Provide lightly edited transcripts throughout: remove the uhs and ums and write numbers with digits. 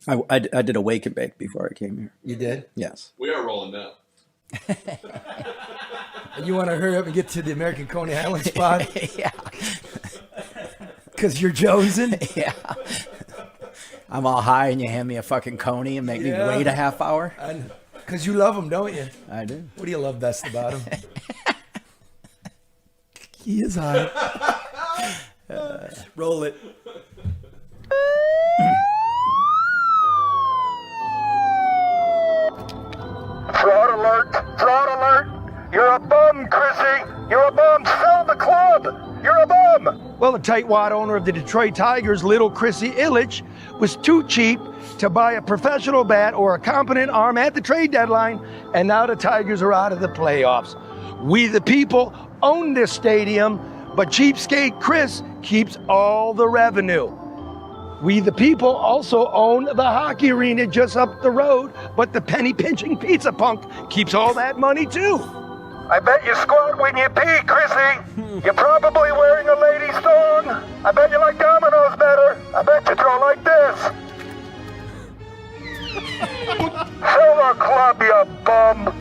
I did a wake and bake before I came here. You did? Yes. We are rolling now. You want to hurry up and get to the American Coney Island spot? Yeah. Because you're jonesing? Yeah. I'm all high and you hand me a fucking coney and make me wait a half hour. Because you love him, don't you? I do. What do you love best about him? He is high. Roll it. Fraud alert! Fraud alert! You're a bum, Chrissy! You're a bum! Sell the club! You're a bum! Well, the tightwad owner of the Detroit Tigers, little Chrissy Ilitch, was too cheap to buy a professional bat or a competent arm at the trade deadline, and now the Tigers are out of the playoffs. We the people own this stadium, but cheapskate Chris keeps all the revenue. We the people also own the hockey arena just up the road, but the penny-pinching pizza punk keeps all that money too. I bet you squat when you pee, Chrissy! You're probably wearing a lady's thong! I bet you like dominoes better! I bet you throw like this! Sell the club, you bum!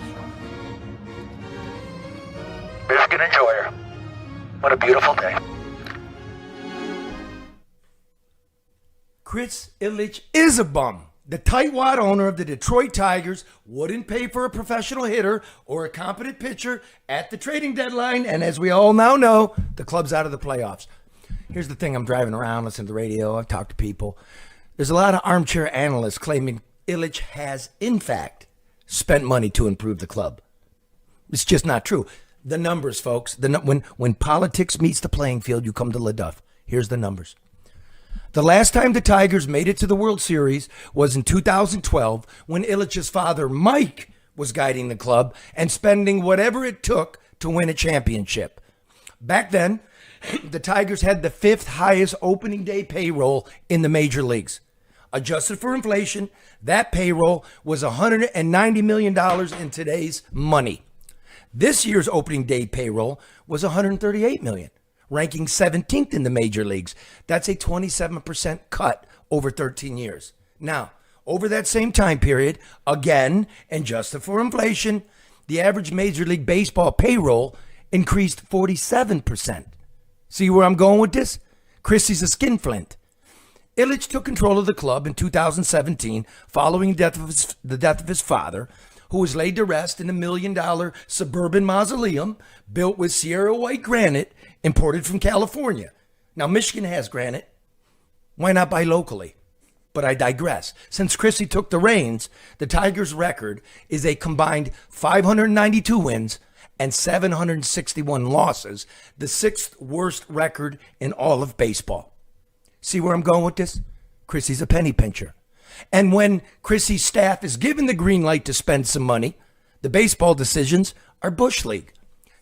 Biscuit enjoyer. What a beautiful day. Chris Ilitch is a bum. The tightwad owner of the Detroit Tigers wouldn't pay for a professional hitter or a competent pitcher at the trading deadline, and as we all now know, the club's out of the playoffs. Here's the thing, I'm driving around, listening to the radio, I've talked to people. There's a lot of armchair analysts claiming Ilitch has, in fact, spent money to improve the club. It's just not true. The numbers, folks. When politics meets the playing field, you come to LeDuff. Here's the numbers. The last time the Tigers made it to the World Series was in 2012 when Ilitch's father, Mike, was guiding the club and spending whatever it took to win a championship. Back then, the Tigers had the 5th highest opening day payroll in the major leagues. Adjusted for inflation, that payroll was $190 million in today's money. This year's opening day payroll was $138 million. Ranking 17th in the major leagues. That's a 27% cut over 13 years. Now, over that same time period, again, and adjusted for inflation, the average Major League Baseball payroll increased 47%. See where I'm going with this? Chrissy's a skinflint. Ilitch took control of the club in 2017 following the death of his father, who was laid to rest in a $1 million suburban mausoleum built with Sierra White granite imported from California. Now, Michigan has granite. Why not buy locally? But I digress. Since Chrissy took the reins, the Tigers' record is a combined 592 wins and 761 losses, the 6th worst record in all of baseball. See where I'm going with this? Chrissy's a penny pincher. And when Chrissy's staff is given the green light to spend some money, the baseball decisions are Bush League.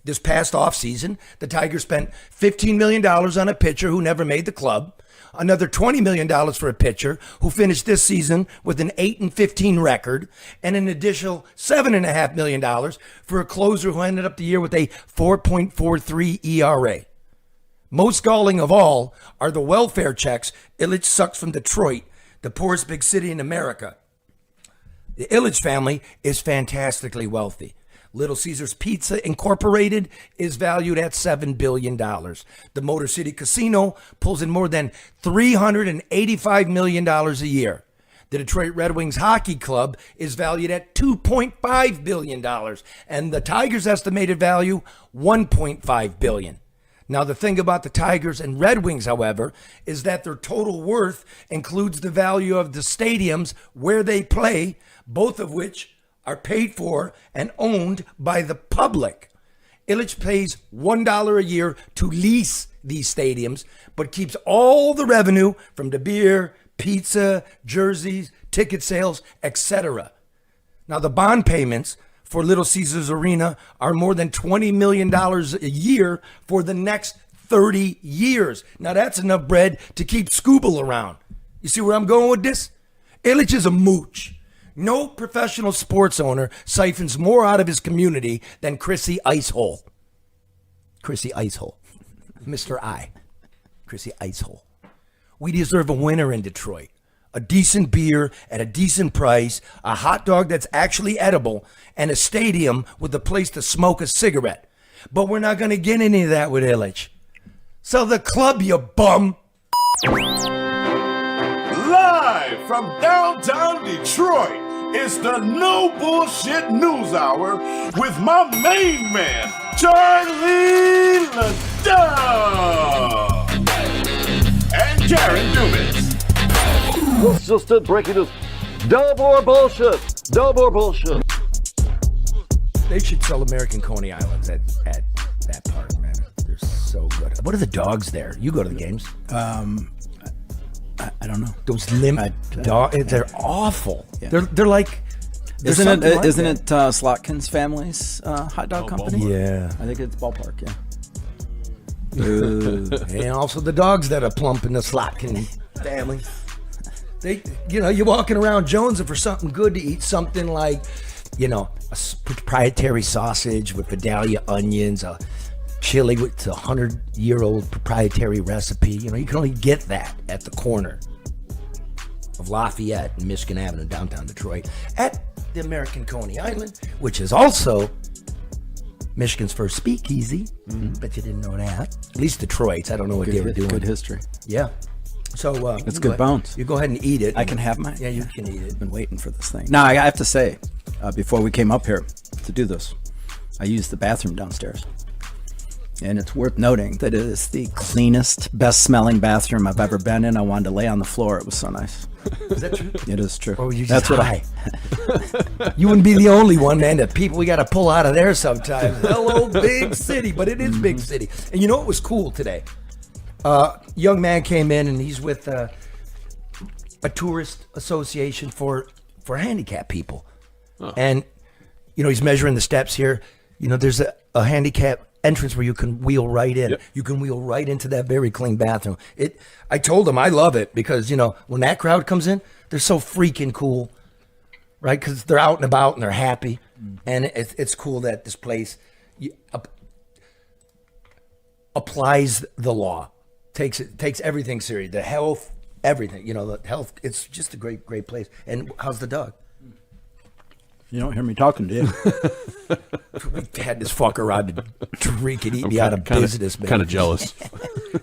This past offseason, the Tigers spent $15 million on a pitcher who never made the club, another $20 million for a pitcher who finished this season with an 8-15 record, and an additional $7.5 million for a closer who ended up the year with a 4.43 ERA. Most galling of all are the welfare checks Ilitch sucks from Detroit, the poorest big city in America. The Ilitch family is fantastically wealthy. Little Caesars Pizza Incorporated is valued at $7 billion. The Motor City Casino pulls in more than $385 million a year. The Detroit Red Wings Hockey Club is valued at $2.5 billion. And the Tigers' estimated value, $1.5 billion. Now, the thing about the Tigers and Red Wings, however, is that their total worth includes the value of the stadiums where they play, both of which are paid for and owned by the public. Ilitch pays $1 a year to lease these stadiums, but keeps all the revenue from the beer, pizza, jerseys, ticket sales, etc. Now, the bond payments for Little Caesars Arena are more than $20 million a year for the next 30 years. Now, that's enough bread to keep Scooble around. You see where I'm going with this? Ilitch is a mooch. No professional sports owner siphons more out of his community than Chrissy Icehole. Chrissy Icehole. Mr. I. Chrissy Icehole. We deserve a winner in Detroit. a decent beer at a decent price, a hot dog that's actually edible, and a stadium with a place to smoke a cigarette. But we're not going to get any of that with Illich. So the club, you bum. Live from downtown Detroit, it's the No Bullshit News Hour with my main man, Charlie LeDuff and Karen Dumas. This just it, breaking news. No more bullshit. No more bullshit. They should sell American Coney Islands at that park, man. They're so good. What are the dogs there? You go to the games. I don't know. Those limp dogs, they're awful. Yeah. They're like... Isn't it Slotkin's family's hot dog company? Ballpark. Yeah. I think it's Ballpark, yeah. And also the dogs that are plump in the Slotkin family. They, you're walking around jonesing for something good to eat, something like, a proprietary sausage with Vidalia onions, a chili with a 100-year-old proprietary recipe. You can only get that at the corner of Lafayette and Michigan Avenue, downtown Detroit, at the American Coney Island, which is also Michigan's first speakeasy. Bet you didn't know that. At least Detroit's. I don't know what they were doing. Good history. Yeah. So it's good bones. You go ahead and eat it. I can have mine. Yeah, you can eat it. I've been waiting for this thing. Now, I have to say, before we came up here to do this, I used the bathroom downstairs. And it's worth noting that it is the cleanest, best-smelling bathroom I've ever been in. I wanted to lay on the floor. It was so nice. Is that true? It is true. Or were you just high? You wouldn't be the only one, man. The people we got to pull out of there sometimes. Hello, big city. But it is big city. And you know what was cool today? Young man came in, and he's with a tourist association for handicapped people. Oh. And, he's measuring the steps here. There's a handicap entrance where you can wheel right in. Yep. You can wheel right into that very clean bathroom. I told him I love it because, when that crowd comes in, they're so freaking cool, right? Because they're out and about and they're happy. And it's cool that this place applies the law, takes everything serious, the health, everything, the health. It's just a great, great place. And how's the dog? You don't hear me talking, do you? We had this fucker on to drink and eat me out of business, man. Kind of jealous.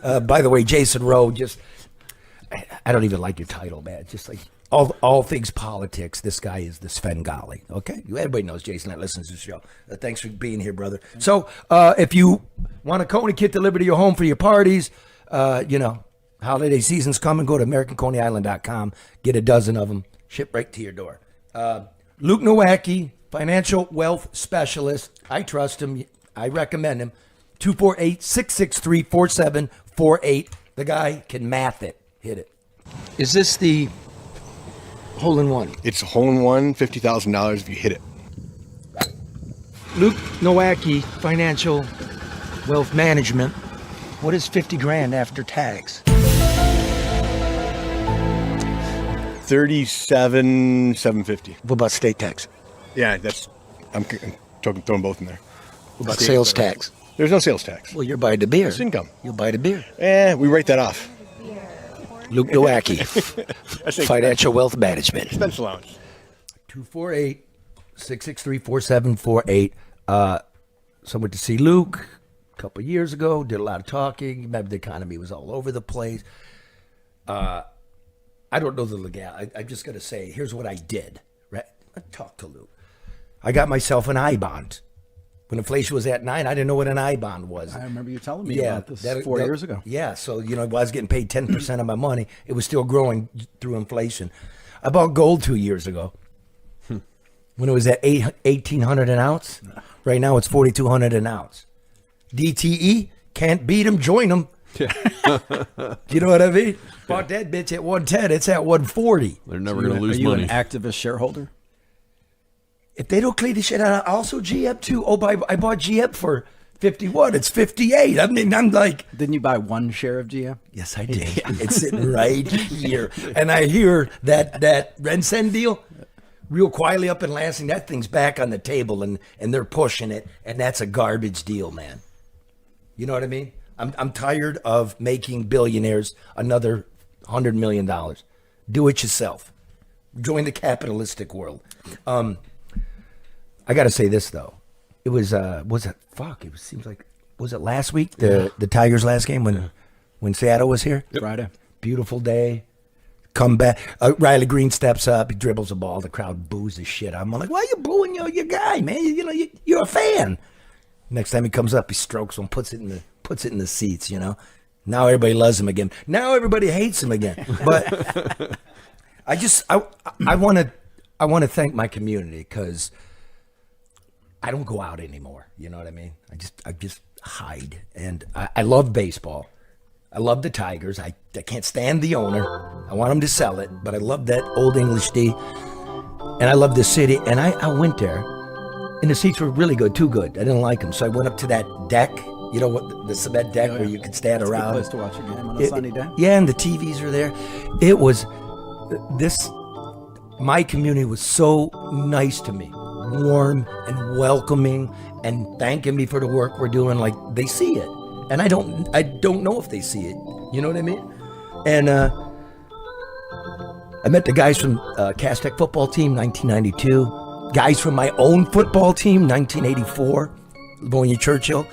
By the way, Jason Rowe, I don't even like your title, man. Just like all things politics, this guy is the Svengali, okay? Everybody knows Jason that listens to the show. Thanks for being here, brother. So if you want a Coney kit delivered to your home for your parties, holiday season's coming, go to AmericanConeyIsland.com, get a dozen of them, ship right to your door. Luke Nowacki, financial wealth specialist. I trust him. I recommend him. 248-663-4748. The guy can math it. Hit it. Is this the hole-in-one? It's a hole-in-one, $50,000 if you hit it. Luke Nowacki, financial wealth management. What is 50 grand after tax? 37,750. What about state tax? Yeah, I'm throwing both in there. What about sales tax? There's no sales tax. Well, you're buying the beer. It's income. You'll buy the beer. We write that off. Luke Nowacki, financial wealth management. Expense allowance. 248-663-4748. Someone to see Luke a couple of years ago. Did a lot of talking. Remember, the economy was all over the place. I don't know the legality. I'm just going to say, here's what I did. Right? I talked to Luke. I got myself an I-bond. When inflation was at 9, I didn't know what an I-bond was. I remember you telling me about this 4 years ago. Yeah, so, I was getting paid 10% of my money. It was still growing through inflation. I bought gold 2 years ago when it was at $1,800 an ounce. Right now, it's $4,200 an ounce. DTE, can't beat them, join them. You know what I mean? Bought that bitch at 110. It's at 140. They're never going to lose money. Are you money. an activist shareholder? If they don't clean the shit out, also GM too. Oh, I bought GM for 51. It's 58. I mean, I'm like, didn't you buy one share of GM? Yes, I did. It's sitting right here, and I hear that Rensen deal. Real quietly up in Lansing, that thing's back on the table, and they're pushing it, and that's a garbage deal, man. You know what I mean? I'm tired of making billionaires another $100 million. Do it yourself. Join the capitalistic world. I got to say this though. It was it? Fuck! It seems like was it last week the Tigers' last game when Seattle was here? Friday. Beautiful day. Come back. Riley Green steps up. He dribbles the ball. The crowd boos the shit. I'm like, why are you booing your guy, man? You're a fan. Next time he comes up, he strokes him, puts it in the seats. Now everybody loves him again. Now everybody hates him again. But I want to thank my community because I don't go out anymore. You know what I mean? I just hide, and I love baseball. I love the Tigers. I can't stand the owner. I want him to sell it, but I love that old English D. And I love the city. And I went there, and the seats were really good, too good. I didn't like them. So I went up to that deck, the cement deck where you could stand around. It's a good place to watch a game on a sunny day. Yeah, and the TVs are there. It was my community was so nice to me, warm and welcoming and thanking me for the work we're doing. Like, they see it. And I don't know if they see it. You know what I mean? And I met the guys from Cass Tech football team, 1992. Guys from my own football team, 1984. Livonia Churchill.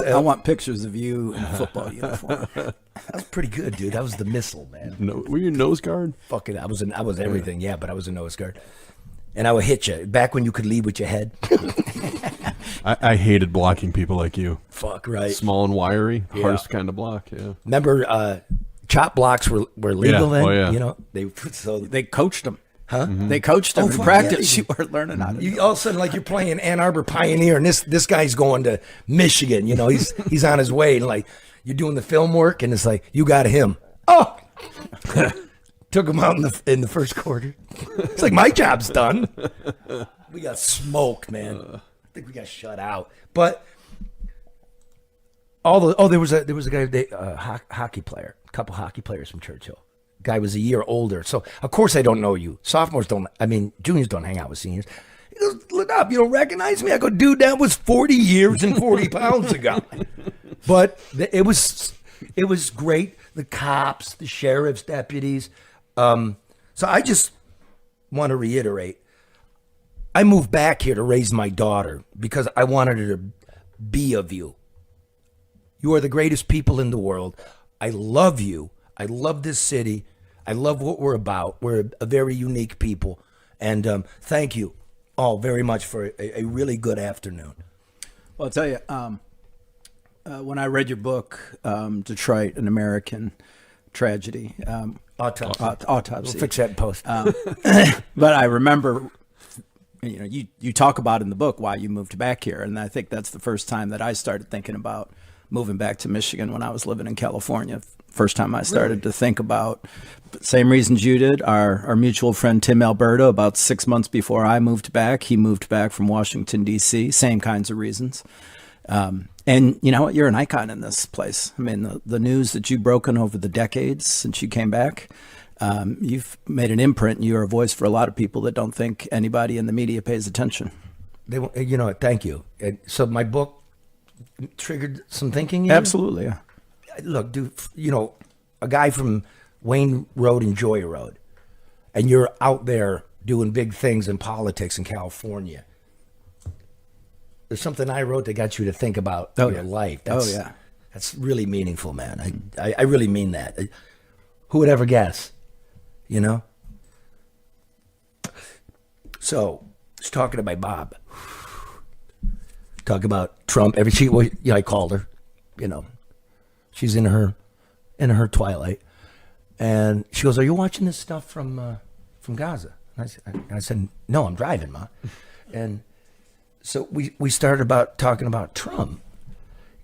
I want pictures of you in a football uniform. That was pretty good, dude. That was the missile, man. No, were you a nose guard? Fuck it. I was everything, yeah, but I was a nose guard. And I would hit you back when you could lead with your head. I hated blocking people like you. Fuck, right. Small and wiry, hardest kind of block, yeah. Remember, chop blocks were legal then? Oh, yeah. They coached them. Huh? Mm-hmm. They coached them in fuck, practice. yeah, You were learning how to. You all of a sudden, like you're playing Ann Arbor Pioneer, and this guy's going to Michigan. He's on his way, and like you're doing the film work, and it's like you got him. Oh, took him out in the first quarter. It's like my job's done. We got smoked, man. I think we got shut out. But there was a guy, hockey player, a couple hockey players from Churchill. Guy was a year older, so of course I don't know you. Juniors don't hang out with seniors. He goes, LeDuff, you don't recognize me? I go, dude, that was 40 years and 40 pounds ago. But it was great. The cops, the sheriff's deputies. So I just want to reiterate, I moved back here to raise my daughter because I wanted her to be of you. You are the greatest people in the world. I love you. I love this city. I love what we're about. We're a very unique people. And thank you all very much for a really good afternoon. Well, I'll tell you, when I read your book, Detroit, An American Tragedy. Autopsy. We'll fix that in post. But I remember, you talk about in the book why you moved back here. And I think that's the first time that I started thinking about moving back to Michigan when I was living in California. First time I started to think about, same reasons you did. Our mutual friend Tim Alberto, about 6 months before I moved back, he moved back from Washington, D.C., same kinds of reasons. And you know what? You're an icon in this place. I mean, the news that you've broken over the decades since you came back, you've made an imprint, and you're a voice for a lot of people that don't think anybody in the media pays attention. Thank you. So my book triggered some thinking in you? Absolutely, yeah. Look, dude, a guy from Wayne Road and Joy Road, and you're out there doing big things in politics in California. There's something I wrote that got you to think about your life. That's really meaningful, man. I really mean that. Who would ever guess? So, I was talking to my Bob. Talk about Trump. I called her. She's in her twilight, and she goes, "Are you watching this stuff from Gaza?" And I said, "No, I'm driving, Ma." And so we started talking about Trump.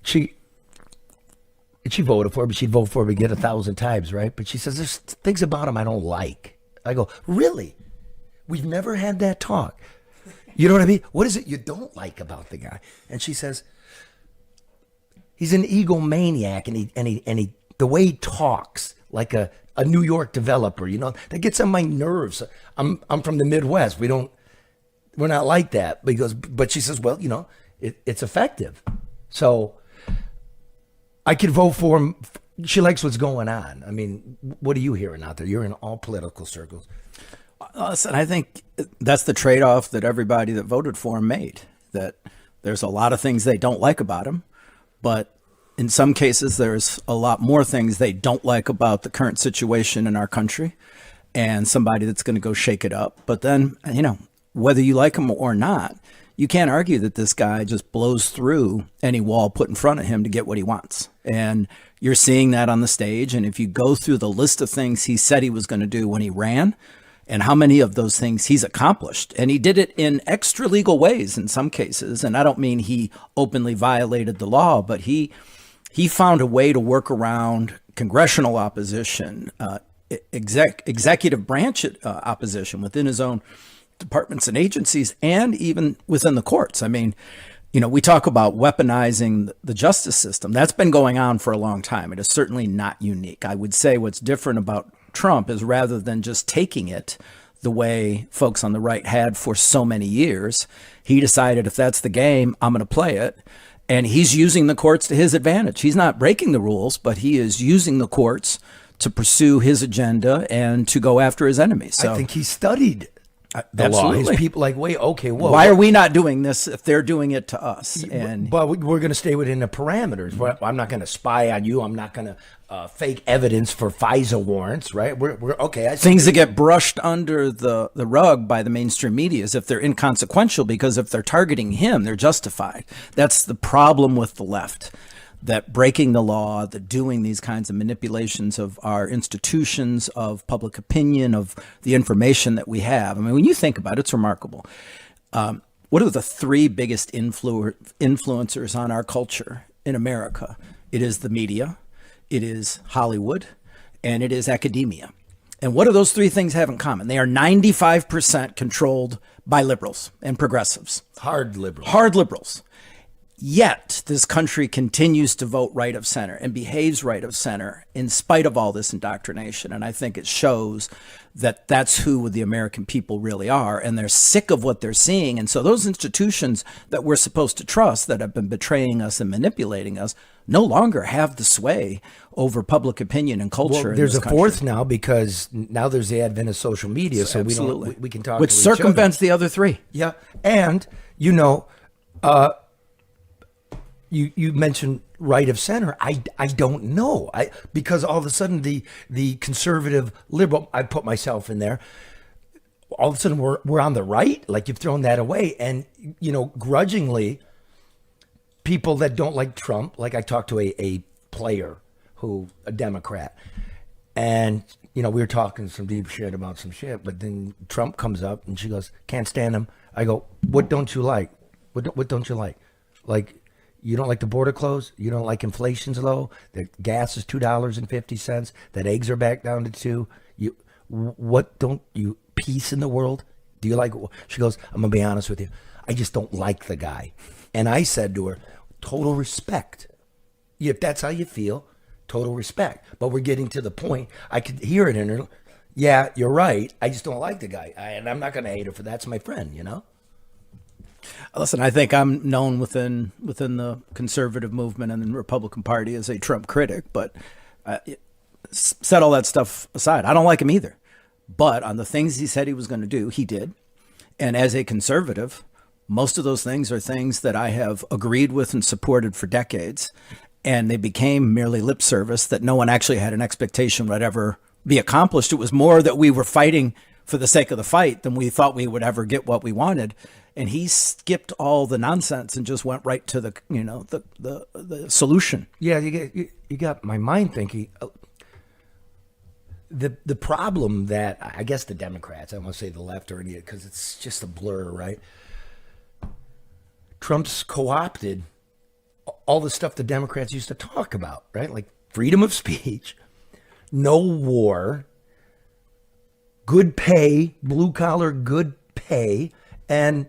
She voted for him, but she'd vote for him again 1,000 times, right? But she says, "There's things about him I don't like." I go, "Really? We've never had that talk." You know what I mean? What is it you don't like about the guy? And she says, he's an egomaniac, and he the way he talks like a New York developer, that gets on my nerves. I'm from the Midwest. We're not like that. But she says, well, it's effective. So I could vote for him she likes what's going on. I mean, what are you hearing out there? You're in all political circles. Listen, I think that's the trade-off that everybody that voted for him made, that there's a lot of things they don't like about him, but in some cases, there's a lot more things they don't like about the current situation in our country, and somebody that's going to go shake it up. But then, whether you like him or not, you can't argue that this guy just blows through any wall put in front of him to get what he wants. And you're seeing that on the stage. And if you go through the list of things he said he was going to do when he ran, and how many of those things he's accomplished, and he did it in extra legal ways in some cases. And I don't mean he openly violated the law, but he found a way to work around congressional opposition, executive branch opposition within his own departments and agencies, and even within the courts. I mean, we talk about weaponizing the justice system. That's been going on for a long time. It is certainly not unique. I would say what's different about Trump is, rather than just taking it the way folks on the right had for so many years, he decided, if that's the game, I'm going to play it. And he's using the courts to his advantage. He's not breaking the rules, but he is using the courts to pursue his agenda and to go after his enemies. So I think he studied the law. His people wait, okay, whoa. Why are we not doing this if they're doing it to us? But we're going to stay within the parameters. I'm not going to spy on you. I'm not going to fake evidence for FISA warrants, right? We're okay. Things that get brushed under the rug by the mainstream media is if they're inconsequential, because if they're targeting him, they're justified. That's the problem with the left. That breaking the law, that doing these kinds of manipulations of our institutions, of public opinion, of the information that we have. I mean, when you think about it, it's remarkable. What are the three biggest influencers on our culture in America? It is the media, it is Hollywood, and it is academia. And what do those three things have in common? They are 95% controlled by liberals and progressives. Hard liberals. Hard liberals. Yet this country continues to vote right of center and behaves right of center in spite of all this indoctrination. And I think it shows that that's who the American people really are. And they're sick of what they're seeing. And so those institutions that we're supposed to trust, that have been betraying us and manipulating us, no longer have the sway over public opinion and culture. Well, there's in this a country. fourth now, because now there's the advent of social media. So Absolutely. we can talk Which to each other. circumvents the other three. Yeah. And, you mentioned right of center. I don't know. Because all of a sudden the conservative liberal, I put myself in there, all of a sudden we're on the right. Like, you've thrown that away. And, grudgingly, people that don't like Trump, like I talked to a player a Democrat, and, we were talking some deep shit about some shit, but then Trump comes up and she goes, can't stand him. I go, what don't you like? What don't you like? Like, you don't like the border closed? You don't like inflation's low? That gas is $2.50? That eggs are back down to $2? What don't you, peace in the world? Do you like? She goes, I'm going to be honest with you. I just don't like the guy. And I said to her, total respect. If that's how you feel, total respect. But we're getting to the point, I could hear it in her. Yeah, you're right. I just don't like the guy. And I'm not going to hate her for that's my friend, Listen, I think I'm known within the conservative movement and the Republican Party as a Trump critic, but set all that stuff aside. I don't like him either. But on the things he said he was going to do, he did. And as a conservative, most of those things are things that I have agreed with and supported for decades. And they became merely lip service that no one actually had an expectation would ever be accomplished. It was more that we were fighting for the sake of the fight than we thought we would ever get what we wanted. And he skipped all the nonsense and just went right to the solution. Yeah, you got my mind thinking. The problem that I guess the Democrats, I don't want to say the left or any, because it's just a blur, right? Trump's co-opted all the stuff the Democrats used to talk about, right? Like freedom of speech, no war, good pay, blue collar, good pay, and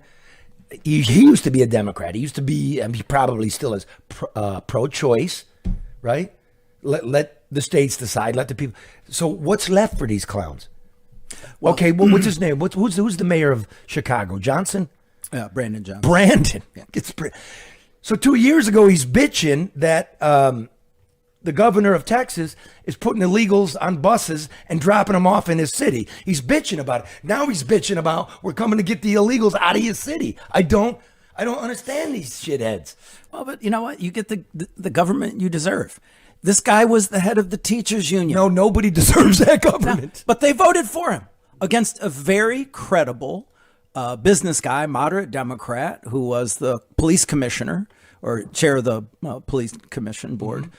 he used to be a Democrat. He used to be, and he probably still is, pro-choice, right? Let the states decide. Let the people. So what's left for these clowns? Well, okay, well, what's his name? Who's the mayor of Chicago? Johnson? Brandon Johnson. Brandon. Yeah. So 2 years ago, he's bitching that the governor of Texas is putting illegals on buses and dropping them off in his city. He's bitching about it. Now he's bitching about we're coming to get the illegals out of his city. I don't understand these shitheads. Well, but you know what? You get the government you deserve. This guy was the head of the teachers union. No, nobody deserves that government. But they voted for him against a very credible business guy, moderate Democrat, who was the police commissioner or chair of the police commission board.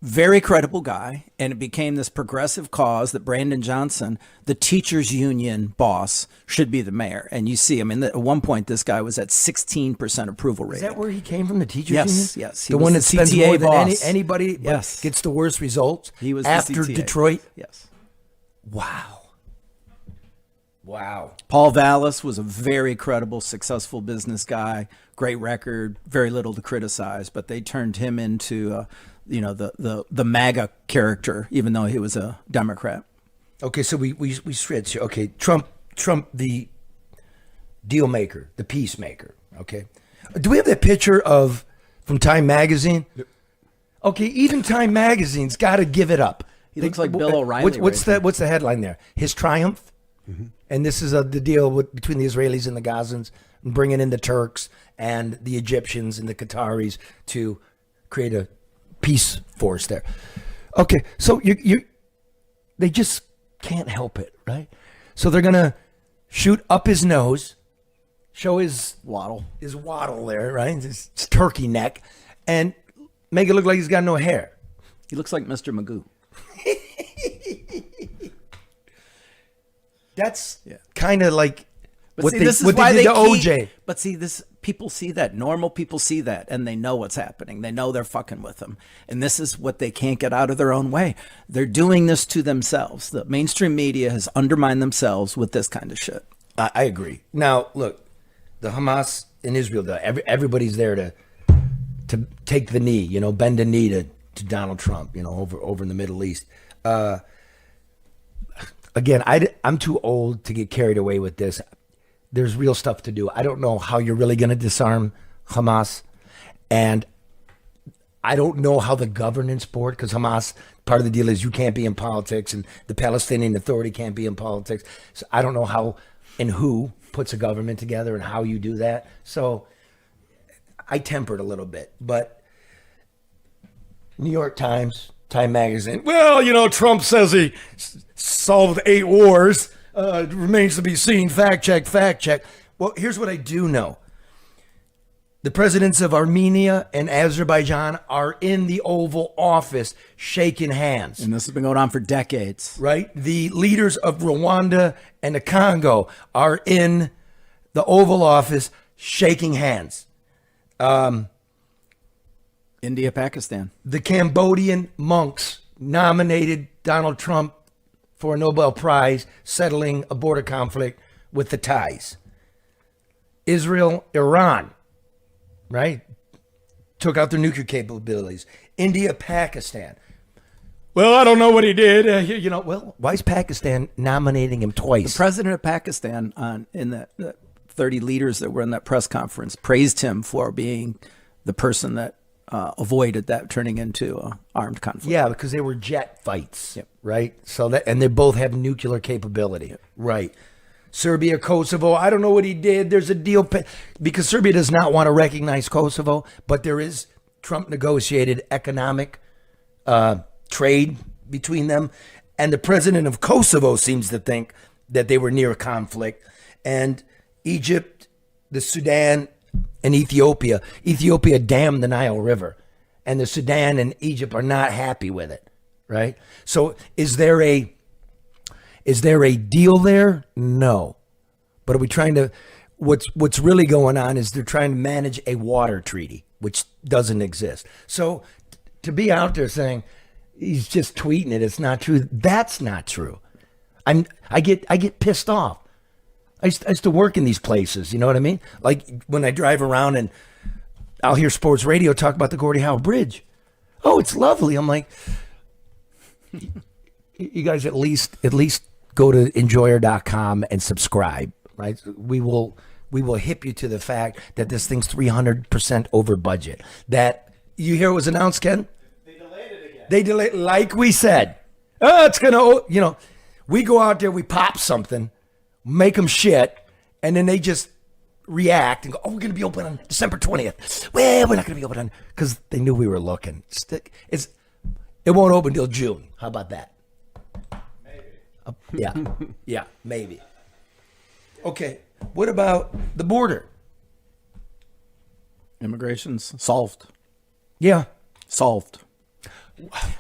Very credible guy. And it became this progressive cause that Brandon Johnson, the teachers union boss, should be the mayor. And you see, I mean, at one point, this guy was at 16% approval rating. Is that where he came from, the teachers union? Yes. The one that spends CTA more than boss. anybody Yes. gets the worst results He was after the CTA. Detroit? Yes. Wow. Paul Vallis was a very credible, successful business guy, great record, very little to criticize, but they turned him into, the MAGA character, even though he was a Democrat. Okay, so we switch here. Okay, Trump, the deal maker, the peacemaker. Okay, do we have that picture from Time Magazine? Yep. Okay, even Time Magazine's got to give it up. He looks like Bill O'Reilly. What's the headline there? His triumph. Mm-hmm. And this is the deal between the Israelis and the Gazans, bringing in the Turks and the Egyptians and the Qataris to create a peace force there. Okay, so they just can't help it, right? So they're gonna shoot up his nose, show his waddle there, right? His turkey neck, and make it look like he's got no hair. He looks like Mr. Magoo. That's kind of like But what see, they this is did why to OJ. But see, people see that. Normal people see that, and they know what's happening. They know they're fucking with them, and this is what they can't get out of their own way. They're doing this to themselves. The mainstream media has undermined themselves with this kind of shit. I agree. Now, look, the Hamas in Israel, everybody's there to take the knee, bend the knee to Donald Trump, over in the Middle East. Again, I'm too old to get carried away with this. There's real stuff to do. I don't know how you're really going to disarm Hamas. And I don't know how the governance board, because Hamas, part of the deal is you can't be in politics and the Palestinian Authority can't be in politics. So I don't know how and who puts a government together and how you do that. So I tempered a little bit. But New York Times, Time Magazine, well, Trump says he solved 8 wars. Remains to be seen. Fact check. Well, here's what I do know. The presidents of Armenia and Azerbaijan are in the Oval Office shaking hands. And this has been going on for decades. Right? The leaders of Rwanda and the Congo are in the Oval Office shaking hands. India, Pakistan. The Cambodian monks nominated Donald Trump for a Nobel Prize, settling a border conflict with the Thais. Israel, Iran, right? Took out their nuclear capabilities. India, Pakistan. Well, I don't know what he did. Well, why is Pakistan nominating him twice? The president of Pakistan, in the 30 leaders that were in that press conference, praised him for being the person that avoided that turning into an armed conflict. Yeah, because they were jet fights, yep. Right? So and they both have nuclear capability, yep. Right? Serbia, Kosovo. I don't know what he did. There's a deal because Serbia does not want to recognize Kosovo, but there is Trump negotiated economic trade between them, and the president of Kosovo seems to think that they were near a conflict, and Egypt, the Sudan, and Ethiopia. Ethiopia dammed the Nile River, and the Sudan and Egypt are not happy with it, right? So is there a deal there? No. But are we trying to, what's really going on is they're trying to manage a water treaty, which doesn't exist. So to be out there saying he's just tweeting it, it's not true. That's not true. I get pissed off. I used to work in these places, you know what I mean? Like when I drive around and I'll hear sports radio talk about the Gordie Howe Bridge. Oh, it's lovely. I'm like, you guys at least go to enjoyer.com and subscribe, right? We will hip you to the fact that this thing's 300% over budget. That you hear it was announced, Ken? They delayed They delay, like we said. Oh, it's gonna, we go out there, we pop something, make them shit, and then they just react and go, "Oh, we're gonna be open on December 20th." Well, we're not gonna be open on because they knew we were looking. It won't open till June. How about that? Maybe. Yeah, maybe. Okay, what about the border? Immigration's solved. Yeah. Solved.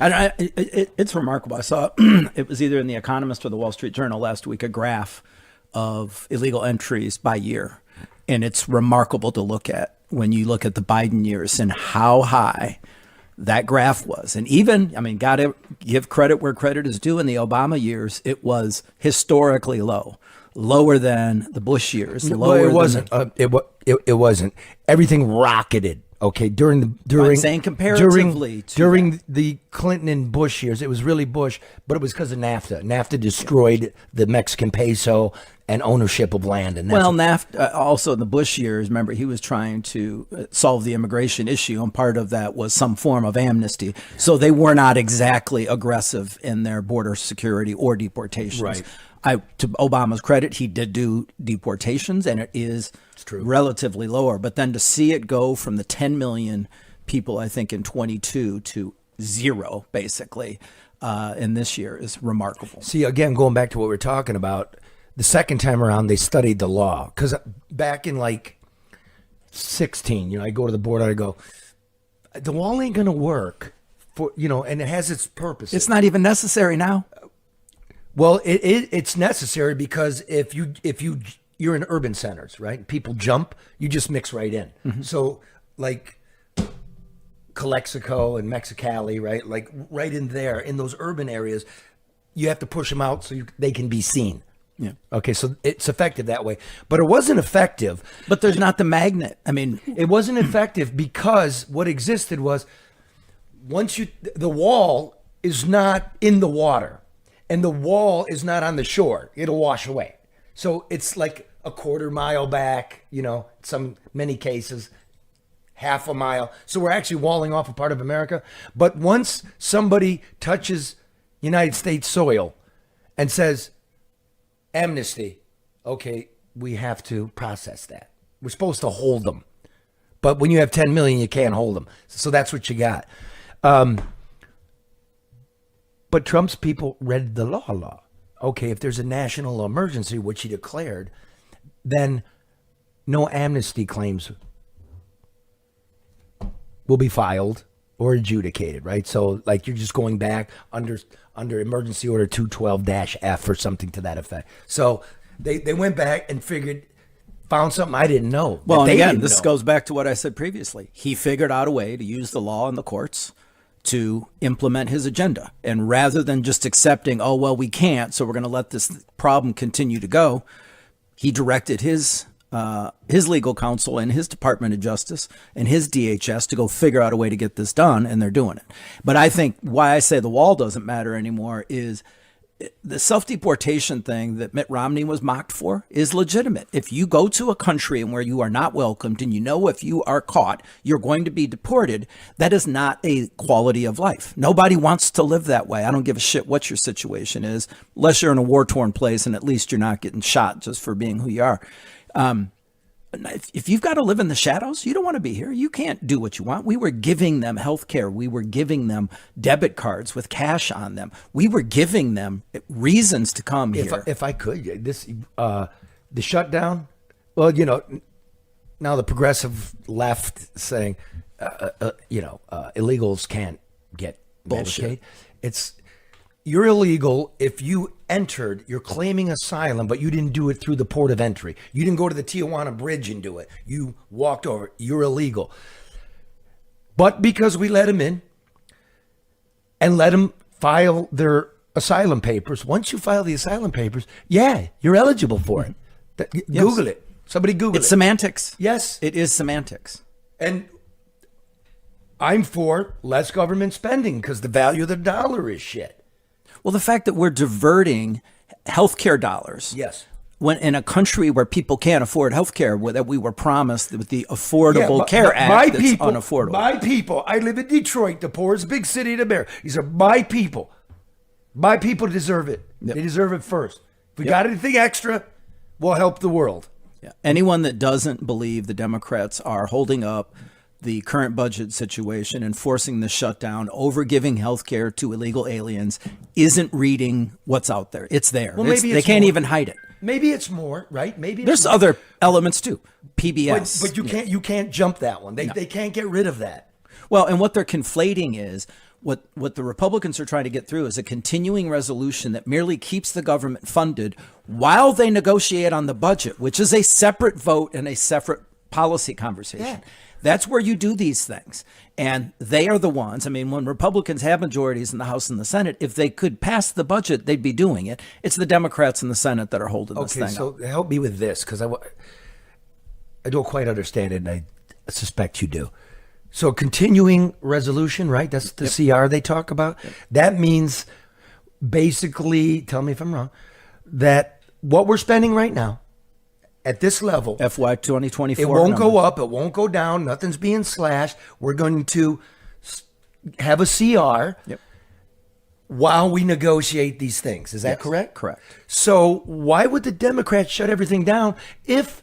And it's remarkable. I saw it was either in The Economist or the Wall Street Journal last week, a graph of illegal entries by year. And it's remarkable to look at when you look at the Biden years and how high that graph was. And even, got to give credit where credit is due. In the Obama years, it was historically low, lower than the Bush years. It wasn't. It wasn't. Everything rocketed. Okay, during comparatively during the Clinton and Bush years, it was really Bush, but it was because of NAFTA. NAFTA destroyed the Mexican peso and ownership of land. And NAFTA also in the Bush years. Remember, he was trying to solve the immigration issue, and part of that was some form of amnesty. So they were not exactly aggressive in their border security or deportations. Right. To Obama's credit, he did do deportations, and it is relatively lower. But then to see it go from the 10 million people, I think, in 22 to zero, basically, in this year is remarkable. See, again, going back to what we're talking about, the second time around, they studied the law. Because back in 16, I go to the border, I go, the wall ain't going to work, and it has its purpose. It's not even necessary now. Well, it's necessary because if you're in urban centers, right? People jump, you just mix right in. Mm-hmm. So like Calexico and Mexicali, right? Like right in there, in those urban areas, you have to push them out so they can be seen. Yeah. Okay, so it's effective that way. But it wasn't effective. But there's not the magnet. It wasn't effective because what existed was the wall is not in the water. And the wall is not on the shore. It'll wash away. So it's like a quarter mile back, many cases, half a mile. So we're actually walling off a part of America. But once somebody touches United States soil and says, amnesty, okay, we have to process that. We're supposed to hold them. But when you have 10 million, you can't hold them. So that's what you got. But Trump's people read the law. Okay, if there's a national emergency, which he declared, then no amnesty claims will be filed or adjudicated, right? So like you're just going back under emergency order 212-F or something to that effect. So they went back and found something I didn't know. Well, and again, this goes back to what I said previously. He figured out a way to use the law in the courts to implement his agenda. And rather than just accepting, oh, well, we can't, so we're going to let this problem continue to go, he directed his legal counsel and his Department of Justice and his DHS to go figure out a way to get this done, and they're doing it. But I think why I say the wall doesn't matter anymore is the self-deportation thing that Mitt Romney was mocked for is legitimate. If you go to a country where you are not welcomed and if you are caught, you're going to be deported, that is not a quality of life. Nobody wants to live that way. I don't give a shit what your situation is, unless you're in a war-torn place and at least you're not getting shot just for being who you are. If you've got to live in the shadows, you don't want to be here. You can't do what you want. We were giving them health care. We were giving them debit cards with cash on them. We were giving them reasons to come here. If I could, the shutdown, well, now the progressive left saying, illegals can't get bullshit. Medicaid. You're illegal if you entered, you're claiming asylum, but you didn't do it through the port of entry. You didn't go to the Tijuana Bridge and do it. You walked over. You're illegal. But because we let them in and let them file their asylum papers, once you file the asylum papers, you're eligible for it. Google it. Somebody Google it. It's semantics. Yes. It is semantics. And I'm for less government spending because the value of the dollar is shit. Well, the fact that we're diverting healthcare dollars. Yes. when in a country where people can't afford health care, that we were promised with the Affordable Care Act, my that's people, unaffordable. My people. I live in Detroit, the poorest big city in America. These are my people. My people deserve it. Yep. They deserve it first. If we got anything extra, we'll help the world. Yeah. Anyone that doesn't believe the Democrats are holding up the current budget situation and forcing the shutdown, over giving health care to illegal aliens, isn't reading what's out there. It's there. Well, maybe they it's can't more. even hide it. Maybe it's more, right? Maybe it's There's more. other elements too. PBS. But you can't jump that one. They can't get rid of that. Well, and what they're conflating is what the Republicans are trying to get through is a continuing resolution that merely keeps the government funded while they negotiate on the budget, which is a separate vote and a separate policy conversation. Yeah. That's where you do these things. And they are the ones. I mean, when Republicans have majorities in the House and the Senate, if they could pass the budget, they'd be doing it. It's the Democrats in the Senate that are holding this thing Okay, so up. help me with this, because I don't quite understand it, and I suspect you do. So continuing resolution, right? That's the CR they talk about. That means basically, tell me if I'm wrong, that what we're spending right now at this level, FY 2024. it won't go numbers. up, it won't go down, nothing's being slashed. We're going to have a CR Yep. while we negotiate these things. Is that correct? Correct. So why would the Democrats shut everything down if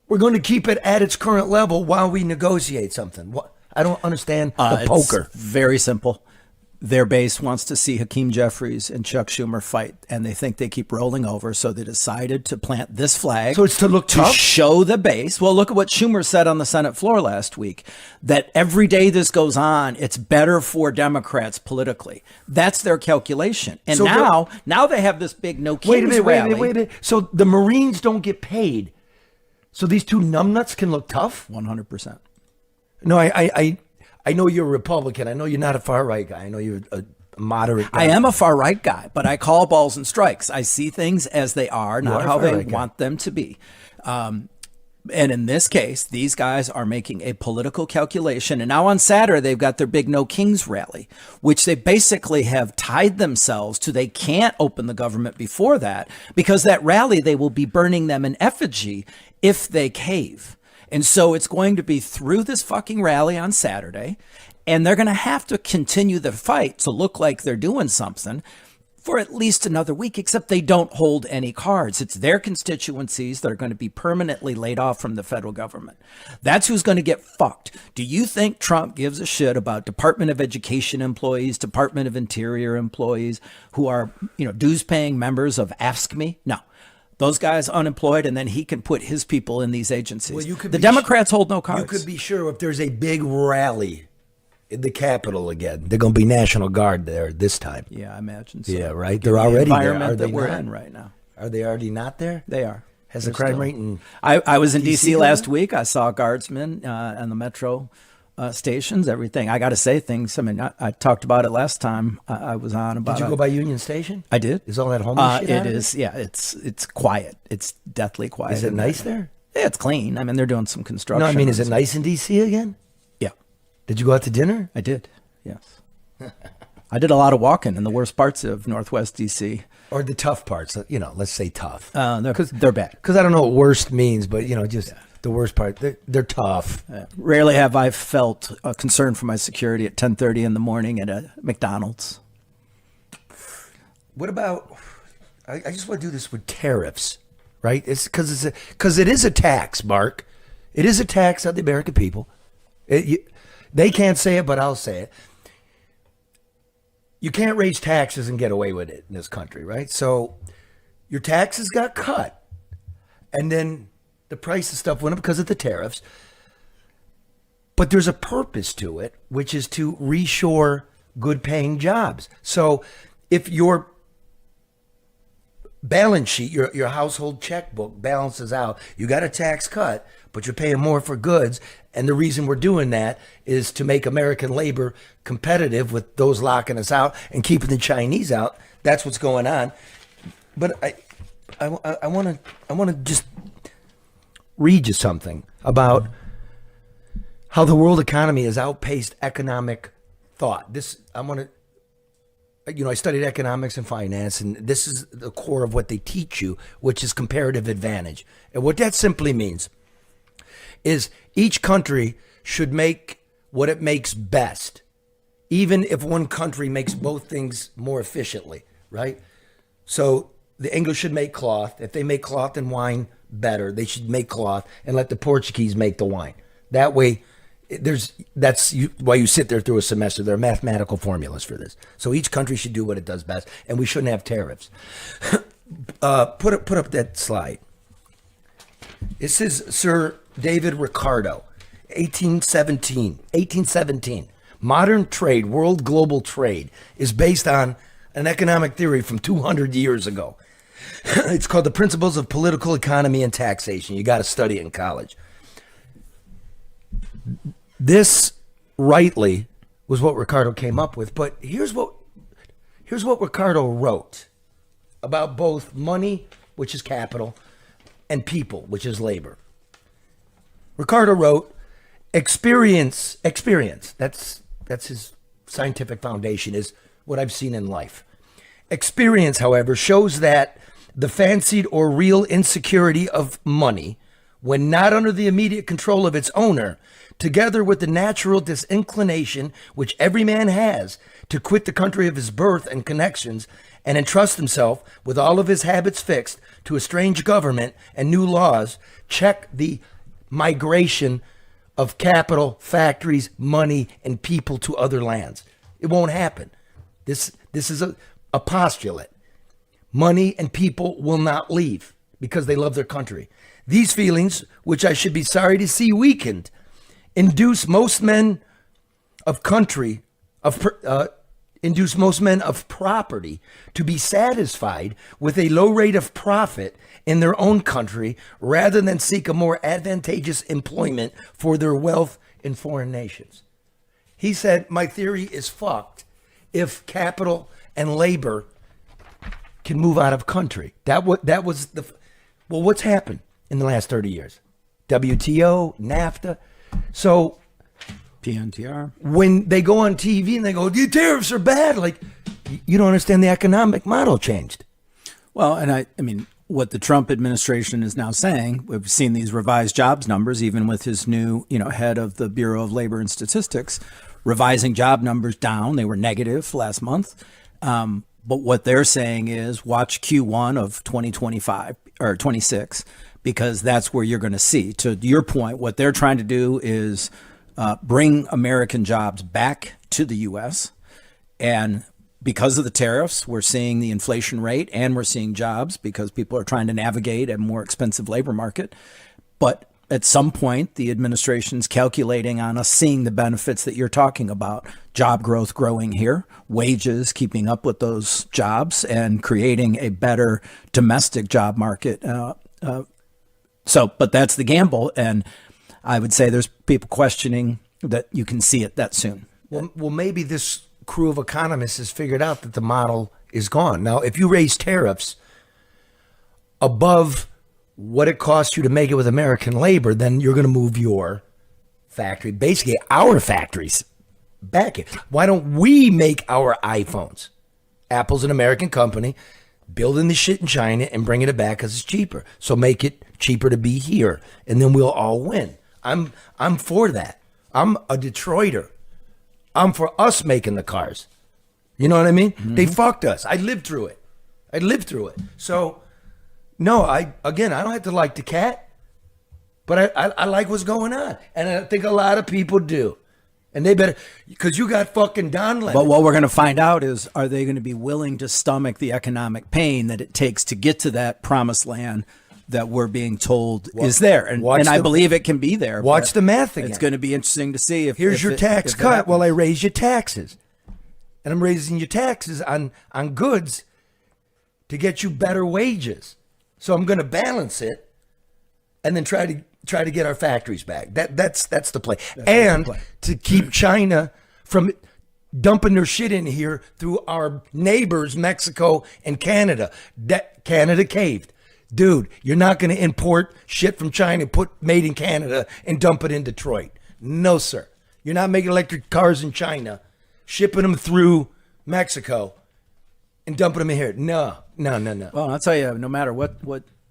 we're going to keep it at its current level while we negotiate something? What? I don't understand the poker. It's very simple. Their base wants to see Hakeem Jeffries and Chuck Schumer fight, and they think they keep rolling over. So they decided to plant this flag. So it's to look to tough? show the base. Well, look at what Schumer said on the Senate floor last week, that every day this goes on, it's better for Democrats politically. That's their calculation. And So now they have this big no Wait a kings minute, rally. wait a minute. So the Marines don't get paid. So these two numbnuts can look tough? 100%. No, I know you're a Republican. I know you're not a far right guy. I know you're a moderate guy. I am a far right guy, but I call balls and strikes. I see things as they are, not are a how they far-right guy. want them to be. And in this case, these guys are making a political calculation. And now on Saturday, they've got their big No Kings rally, which they basically have tied themselves to. They can't open the government before that, because that rally, they will be burning them in effigy if they cave. And so it's going to be through this fucking rally on Saturday, and they're going to have to continue the fight to look like they're doing something for at least another week, except they don't hold any cards. It's their constituencies that are going to be permanently laid off from the federal government. That's who's going to get fucked. Do you think Trump gives a shit about Department of Education employees, Department of Interior employees who are, dues paying members of Ask Me? No. Those guys unemployed, and then he can put his people in these agencies. Well, you could the be Democrats hold no cards. You could be sure if there's a big rally in the Capitol again, they're going to be National Guard there this time. Yeah, I imagine so. Yeah, right. Given They're already the there. environment Are that they we're not? in right now. Are they already not there? They are. Has They're the crime still- rate in I was in DC D.C. gone last up? week. I saw guardsmen on the metro stations, everything. I got to say things. I mean, I talked about it last time I was on about Did you go by Union Station? I did. Is all that homeless shit out It of is. Yeah, it's quiet. It's deathly quiet. Is it nice there? Yeah, it's clean. I mean, they're doing some construction. No, I mean, is it nice in D.C. again? Yeah, Did you go out to dinner? I did. Yes. I did a lot of walking in the worst parts of Northwest D.C. Or the tough parts? Let's say tough. They're bad. Because I don't know what worst means, but, just the worst part. They're tough. Rarely have I felt a concern for my security at 10:30 in the morning at a McDonald's. What about, I just want to do this with tariffs, right? It's because it is a tax, Mark. It is a tax on the American people. They can't say it, but I'll say it. You can't raise taxes and get away with it in this country, right? So your taxes got cut, and then the price of stuff went up because of the tariffs. But there's a purpose to it, which is to reshore good-paying jobs. So if your balance sheet, your household checkbook balances out, you got a tax cut, but you're paying more for goods. And the reason we're doing that is to make American labor competitive with those locking us out and keeping the Chinese out. That's what's going on. But I want to just read you something about how the world economy has outpaced economic thought. I studied economics and finance, and this is the core of what they teach you, which is comparative advantage. And what that simply means is each country should make what it makes best, even if one country makes both things more efficiently, right? So the English should make cloth. If they make cloth and wine better, they should make cloth and let the Portuguese make the wine. That way, why you sit there through a semester. There are mathematical formulas for this. So each country should do what it does best, and we shouldn't have tariffs. Put up that slide. This is Sir David Ricardo, 1817. Modern trade, world global trade, is based on an economic theory from 200 years ago. It's called the Principles of Political Economy and Taxation. You got to study it in college. This rightly was what Ricardo came up with, but here's what Ricardo wrote about both money, which is capital, and people, which is labor. Ricardo wrote, experience, that's his scientific foundation, is what I've seen in life. Experience, however, shows that the fancied or real insecurity of money, when not under the immediate control of its owner, together with the natural disinclination which every man has to quit the country of his birth and connections and entrust himself with all of his habits fixed to a strange government and new laws, check the migration of capital, factories, money, and people to other lands. It won't happen. This is a postulate. Money and people will not leave because they love their country. These feelings, which I should be sorry to see weakened, induce most men of property to be satisfied with a low rate of profit in their own country rather than seek a more advantageous employment for their wealth in foreign nations. He said, my theory is fucked if capital and labor can move out of country. What's happened in the last 30 years? WTO, NAFTA. So PNTR. When they go on TV and they go, the tariffs are bad, like, you don't understand the economic model changed. Well, and I mean, what the Trump administration is now saying, we've seen these revised jobs numbers, even with his new, head of the Bureau of Labor and Statistics, revising job numbers down. They were negative last month. But what they're saying is watch Q1 of 2025 or 26, because that's where you're going to see. To your point, what they're trying to do is bring American jobs back to the U.S. And because of the tariffs, we're seeing the inflation rate and we're seeing jobs because people are trying to navigate a more expensive labor market. But at some point, the administration's calculating on us seeing the benefits that you're talking about. Job growth growing here, wages keeping up with those jobs, and creating a better domestic job market. But that's the gamble. And I would say there's people questioning that you can see it that soon. Well, maybe this crew of economists has figured out that the model is gone. Now, if you raise tariffs above what it costs you to make it with American labor, then you're going to move your factory, basically our factories, back in. Why don't we make our iPhones? Apple's an American company, building the shit in China and bringing it back because it's cheaper. So make it cheaper to be here, and then we'll all win. I'm for that. I'm a Detroiter. I'm for us making the cars. You know what I mean? Mm-hmm. They fucked us. I lived through it. So, no, I don't have to like the cat, but I like what's going on. And I think a lot of people do. And they better, because you got fucking Don Lemon. But what we're going to find out is, are they going to be willing to stomach the economic pain that it takes to get to that promised land that we're being told is there? And I believe it can be there. Watch the math again. It's going to be interesting to see if here's your tax cut. Well, I raise your taxes. And I'm raising your taxes on goods to get you better wages. So I'm going to balance it and then try to get our factories back. That's the play. To keep China from dumping their shit in here through our neighbors, Mexico and Canada. Canada caved. Dude, you're not going to import shit from China, put made in Canada, and dump it in Detroit. No, sir. You're not making electric cars in China, shipping them through Mexico, and dumping them in here. No. Well, I'll tell you, no matter what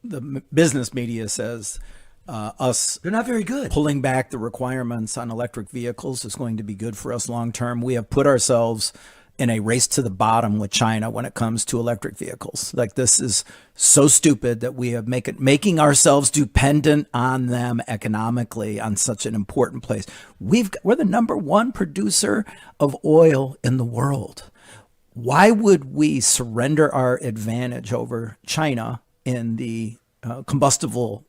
the business media says, They're not very good. pulling back the requirements on electric vehicles is going to be good for us long term. We have put ourselves in a race to the bottom with China when it comes to electric vehicles. Like, this is so stupid that we have making ourselves dependent on them economically on such an important place. We're the number one producer of oil in the world. Why would we surrender our advantage over China in the combustible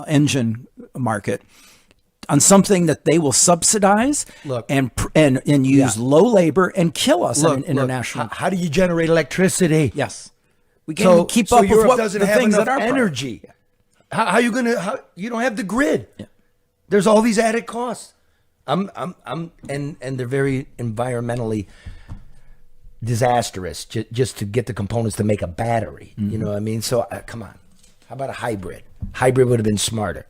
engine market on something that they will subsidize and use low labor and kill us in international? How do you generate electricity? Yes, we can't keep up with Europe doesn't the have things enough that are energy. How you gonna? You don't have the grid. Yeah. There's all these added costs. And they're very environmentally disastrous just to get the components to make a battery. You know what I mean? So come on, how about a hybrid? Hybrid would have been smarter.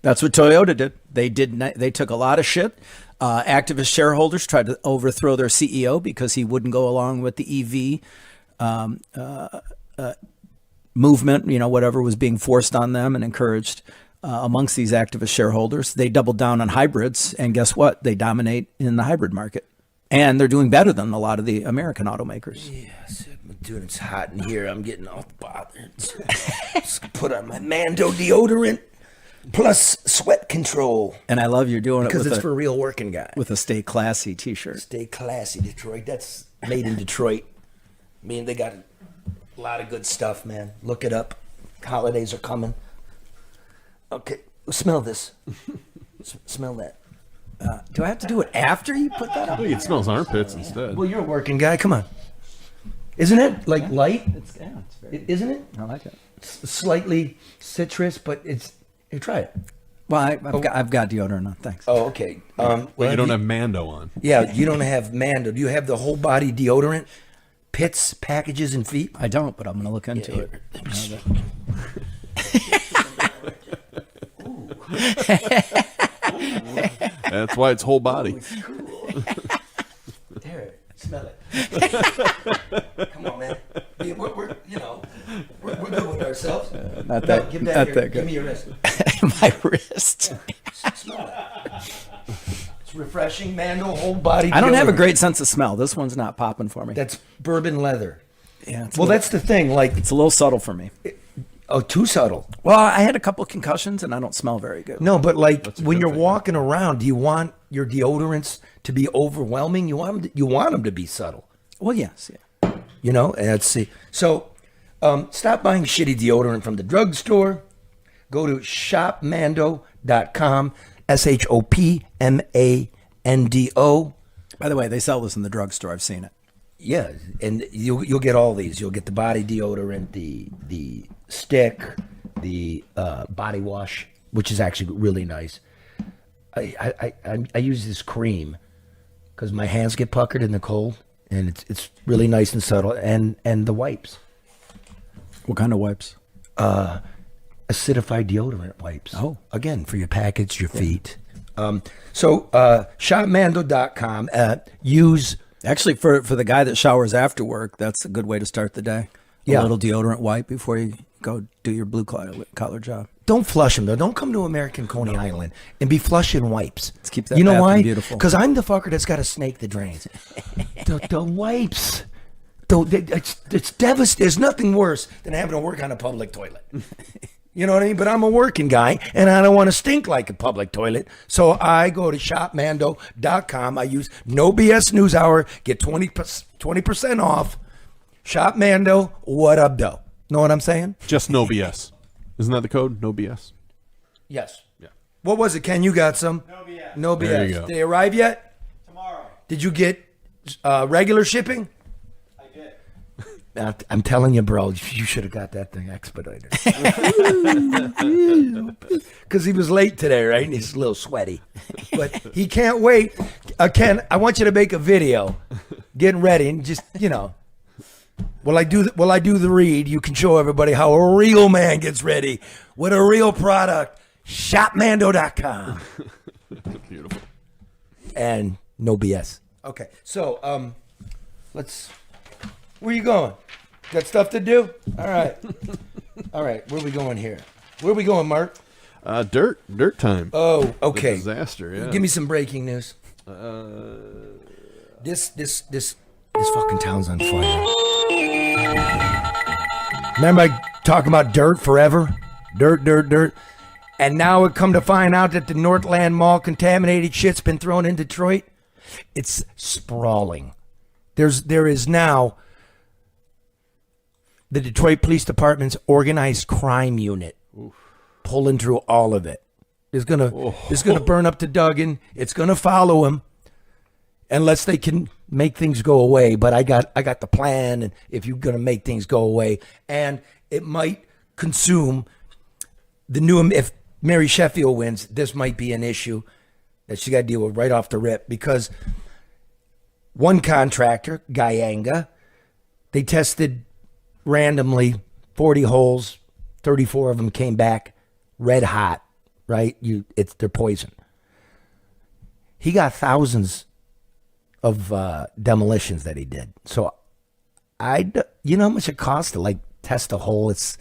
That's what Toyota did. They took a lot of shit. Activist shareholders tried to overthrow their CEO because he wouldn't go along with the EV movement, whatever was being forced on them and encouraged amongst these activist shareholders. They doubled down on hybrids, and guess what? They dominate in the hybrid market. And they're doing better than a lot of the American automakers. Yes, dude, it's hot in here. I'm getting all bothered. Just put on my Mando deodorant plus sweat control. And I love you're doing it because it's for a real working guy. With a Stay Classy t-shirt. Stay Classy, Detroit. That's made in Detroit. I mean, they got a lot of good stuff, man. Look it up. Holidays are coming. Okay, smell this. Smell that. Do I have to do it after you put that I on? think it smells armpits instead. Well, you're a working guy. Come on. Isn't it like light? It's very Isn't it? I like it. Slightly citrus, but it's. You try it. Well, I've got deodorant on. Thanks. Oh, okay. Well, you don't have Mando on. Yeah, you don't have Mando. Do you have the whole body deodorant? Pits, packages, and feet? I don't, but I'm going to look into it. That's why it's whole body. There, smell it. Come on, man. We're good with ourselves. Not that Give that here. good. Give me your wrist. My wrist. Smell it. It's refreshing, Mando, whole body. I don't have a deodorant. great sense of smell. This one's not popping for me. That's bourbon leather. Yeah. Well, that's the thing. Like, it's a little subtle for me. too subtle. Well, I had a couple concussions and I don't smell very good. No, but like when you're walking around, do you want your deodorants to be overwhelming? You want them to be subtle. Well, yes. Yeah. Let's see. So, stop buying shitty deodorant from the drugstore. Go to shopmando.com. SHOPMANDO. By the way, they sell this in the drugstore. I've seen it. Yeah, and you'll get all these. You'll get the body deodorant, the stick, the body wash, which is actually really nice. I use this cream because my hands get puckered in the cold, and it's really nice and subtle. And the wipes. What kind of wipes? Acidified deodorant wipes. Oh. Again, for your package, your feet. Shopmando.com. Use... Actually, for the guy that showers after work, that's a good way to start the day. A little deodorant wipe before you go do your blue collar job. Don't flush them, though. Don't come to American Coney Island and be flushing wipes. Let's keep that You know bathroom why? beautiful. Because I'm the fucker that's got to snake the drains. the wipes. It's devastating. There's nothing worse than having to work on a public toilet. You know what I mean? But I'm a working guy, and I don't want to stink like a public toilet. So I go to shopmando.com. I use No BS Newshour. Get 20% off. Shop Mando. What up, though? Know what I'm saying? Just no BS. Isn't that the code? No BS. Yes. Yeah. What was it, Ken? You got some? No BS. No BS. There you go. Did they arrive yet? Tomorrow. Did you get regular shipping? I did. I'm telling you, bro, you should have got that thing expedited. Because he was late today, right? And he's a little sweaty. But he can't wait. Ken, I want you to make a video getting ready and just, while I do the read, you can show everybody how a real man gets ready with a real product. Shopmando.com. Beautiful. And no BS. Okay, so where you going? Got stuff to do? All right. All right. Where we going here? Where we going, Mark? Dirt time. Oh, okay. Disaster. Yeah. Give me some breaking news. This fucking town's on fire. Remember I talking about dirt forever? Dirt. And now it come to find out that the Northland Mall contaminated shit's been thrown in Detroit. It's sprawling. There is now the Detroit Police Department's organized crime unit pulling through all of it. It's gonna burn up to Duggan. It's gonna follow him unless they can make things go away. But I got the plan, and if you're gonna make things go away, and it might consume the new. If Mary Sheffield wins, this might be an issue that she got to deal with right off the rip, because one contractor, Guyanga, they tested randomly 40 holes, 34 of them came back red hot, right? They're poison. He got thousands of demolitions that he did. So you know how much it costs to like test a hole? It's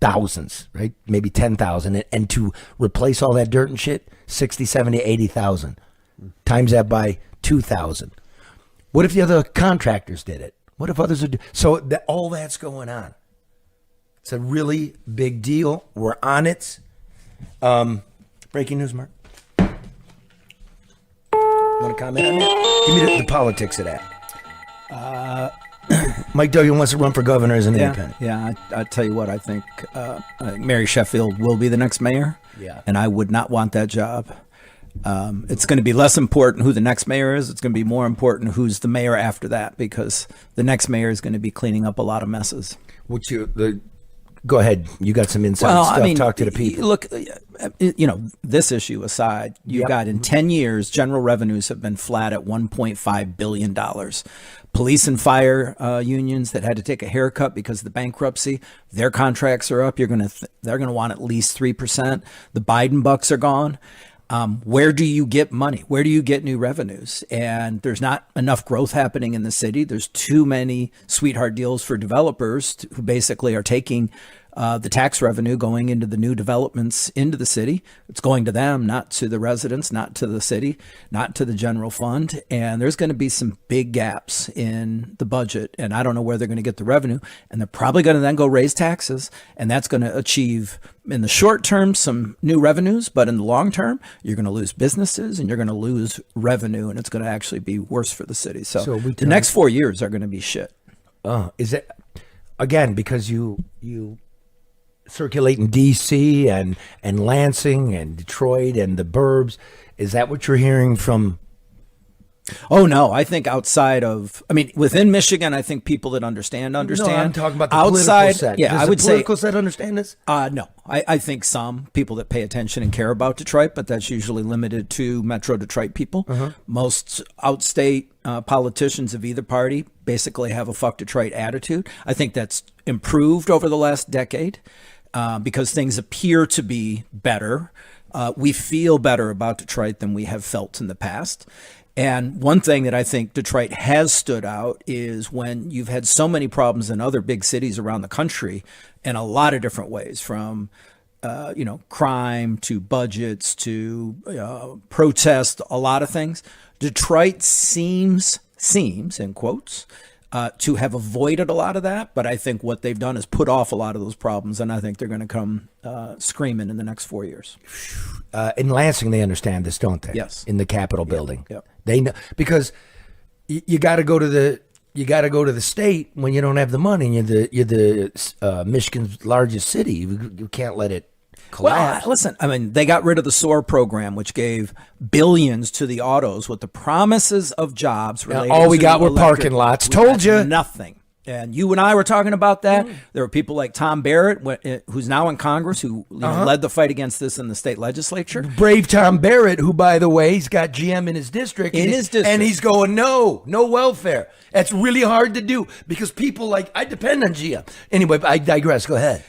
thousands, right? Maybe 10,000. And to replace all that dirt and shit, 60, 70, 80,000. Times that by 2,000. What if the other contractors did it? What if others are so all that's going on? It's a really big deal. We're on it. Breaking news, Mark. Want to comment on that? Give me the politics of that. Mike Duggan wants to run for governor as an independent. Yeah, I tell you what, I think Mary Sheffield will be the next mayor. Yeah. And I would not want that job. It's going to be less important who the next mayor is. It's going to be more important who's the mayor after that, because the next mayor is going to be cleaning up a lot of messes. Go ahead. You got some inside stuff. Talk to the people. Look, this issue aside, you've got in 10 years, general revenues have been flat at $1.5 billion. Police and fire unions that had to take a haircut because of the bankruptcy, their contracts are up. They're going to want at least 3%. The Biden bucks are gone. Where do you get money? Where do you get new revenues? And there's not enough growth happening in the city. There's too many sweetheart deals for developers who basically are taking the tax revenue going into the new developments into the city. It's going to them, not to the residents, not to the city, not to the general fund. And there's going to be some big gaps in the budget. And I don't know where they're going to get the revenue. And they're probably going to then go raise taxes. And that's going to achieve, in the short term, some new revenues. But in the long term, you're going to lose businesses and you're going to lose revenue. And it's going to actually be worse for the city. So the next 4 years are going to be shit. Is it, again, because you circulate in D.C. and Lansing and Detroit and the burbs, is that what you're hearing from? Oh, no. I think within Michigan, I think people that understand. No, I'm talking about the outside, political set. Yeah, Does I would the say. political set understand this? No. I think some people that pay attention and care about Detroit, but that's usually limited to Metro Detroit people. Most outstate politicians of either party basically have a fuck Detroit attitude. I think that's improved over the last decade. Because things appear to be better. We feel better about Detroit than we have felt in the past. And one thing that I think Detroit has stood out is when you've had so many problems in other big cities around the country in a lot of different ways, from crime to budgets to protest, a lot of things. Detroit seems in quotes, to have avoided a lot of that, but I think what they've done is put off a lot of those problems, and I think they're going to come screaming in the next 4 years. In Lansing, they understand this, don't they? Yes. In the Capitol building, Yep. They know, because you got to go to the state when you don't have the money. And you're the Michigan's largest city. You can't let it collapse. Well, listen, they got rid of the SOAR program, which gave billions to the autos with the promises of jobs. All we got were parking lots. Told you. Nothing. And you and I were talking about that. There were people like Tom Barrett, who's now in Congress, who led the fight against this in the state legislature. Brave Tom Barrett, who, by the way, he's got GM in his district. And he's going, no welfare. That's really hard to do because people I depend on GM. Anyway, I digress. Go ahead.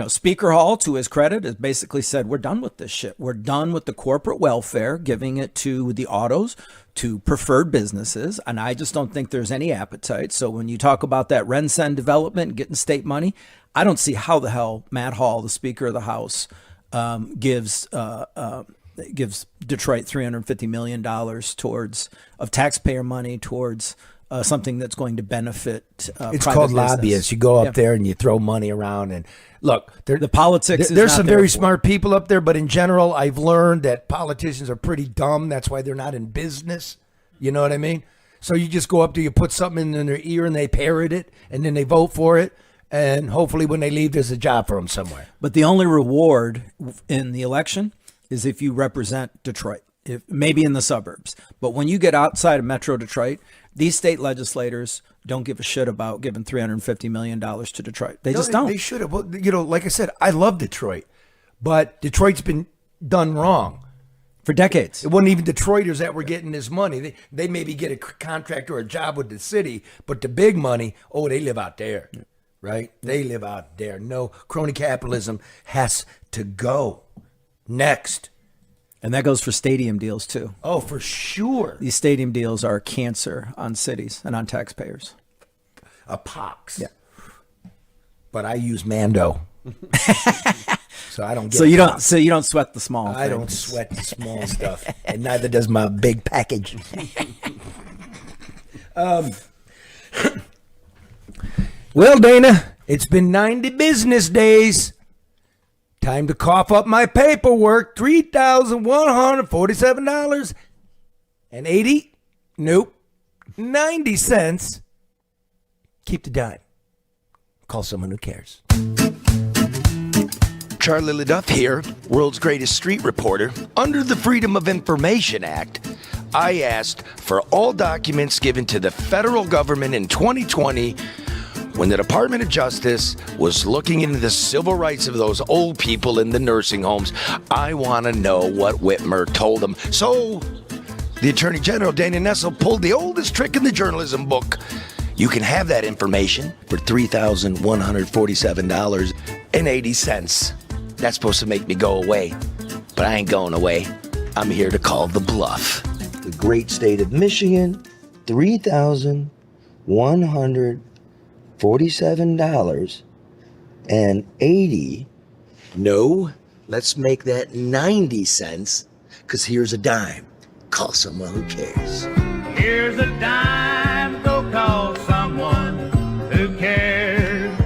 Speaker Hall, to his credit, has basically said, we're done with this shit. We're done with the corporate welfare, giving it to the autos, to preferred businesses, and I just don't think there's any appetite. So when you talk about that Rensen development, getting state money, I don't see how the hell Matt Hall, the Speaker of the House, gives Detroit $350 million of taxpayer money towards something that's going to benefit It's private called business. lobbyists. You go up there and you throw money around. And look, The politics is there's not some there very for it. smart people up there, but in general, I've learned that politicians are pretty dumb. That's why they're not in business. You know what I mean? So you just go up there, you put something in their ear, and they parrot it, and then they vote for it. And hopefully when they leave, there's a job for them somewhere. But the only reward in the election is if you represent Detroit, maybe in the suburbs. But when you get outside of Metro Detroit, these state legislators don't give a shit about giving $350 million to Detroit. They just don't. They should have. Well, like I said, I love Detroit, but Detroit's been done wrong. For decades. It wasn't even Detroiters that were getting this money. They maybe get a contract or a job with the city, but the big money, they live out there, right? They live out there. No, crony capitalism has to go. Next. And that goes for stadium deals too. Oh, for sure. These stadium deals are a cancer on cities and on taxpayers. A pox. Yeah. But I use Mando. So I don't get So you don't sweat the small I don't things. sweat the small stuff. And neither does my big package. Well, Dana, it's been 90 business days. Time to cough up my paperwork. $3,147.80. Nope. 90 cents. Keep the dime. Call someone who cares. Charlie LeDuff here, world's greatest street reporter. Under the Freedom of Information Act, I asked for all documents given to the federal government in 2020 when the Department of Justice was looking into the civil rights of those old people in the nursing homes. I want to know what Whitmer told them. So, the Attorney General, Dana Nessel, pulled the oldest trick in the journalism book. You can have that information for $3,147.80. That's supposed to make me go away, but I ain't going away. I'm here to call the bluff. The great state of Michigan, $3,147.80. No, let's make that 90 cents, because here's a dime. Call someone who cares. Here's a dime, go call someone who cares.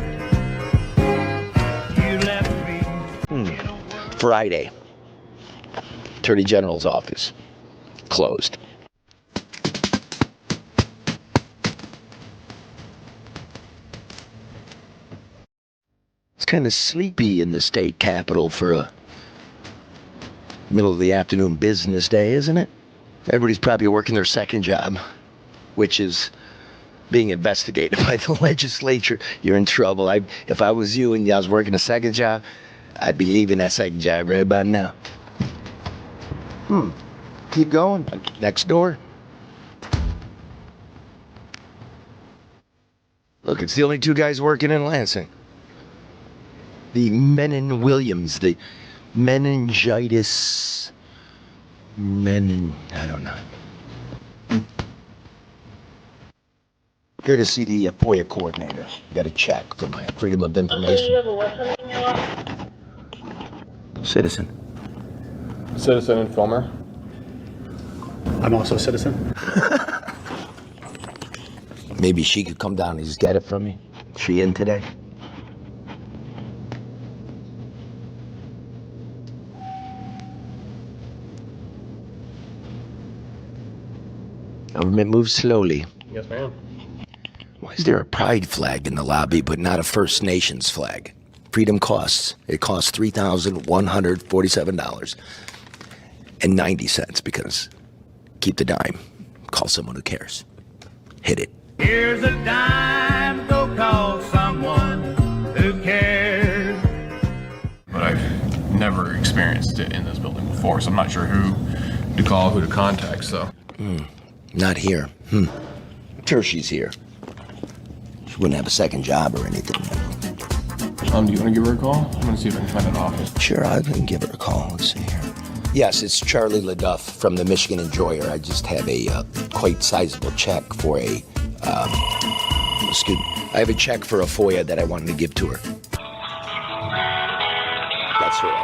You left me. Friday. Attorney General's office. Closed. It's kind of sleepy in the state capitol for a middle of the afternoon business day, isn't it? Everybody's probably working their second job, which is being investigated by the legislature. You're in trouble. If I was you and I was working a second job, I'd be leaving that second job right about now. Keep going. Next door. Look, it's the only two guys working in Lansing. The Menon Williams, the meningitis. I don't know. Here to see the FOIA coordinator. Got a check for my Freedom of Information. Citizen. Citizen and filmer. I'm also a citizen. Maybe she could come down and just get it from me. She in today? Government moves slowly. Yes, ma'am. Why is there a pride flag in the lobby but not a First Nations flag? Freedom costs. It costs $3,147.90 because keep the dime. Call someone who cares. Hit it. Here's a dime, go call someone who cares. But I've never experienced it in this building before, so I'm not sure who to call, who to contact, so. Not here. I'm sure she's here. She wouldn't have a second job or anything. Do you want to give her a call? I'm going to see if I can find an office. Sure, I can give her a call. Let's see here. Yes, it's Charlie LeDuff from the Michigan Enjoyer. I just have a quite sizable check for a, I have a check for a FOIA that I wanted to give to her. That's her.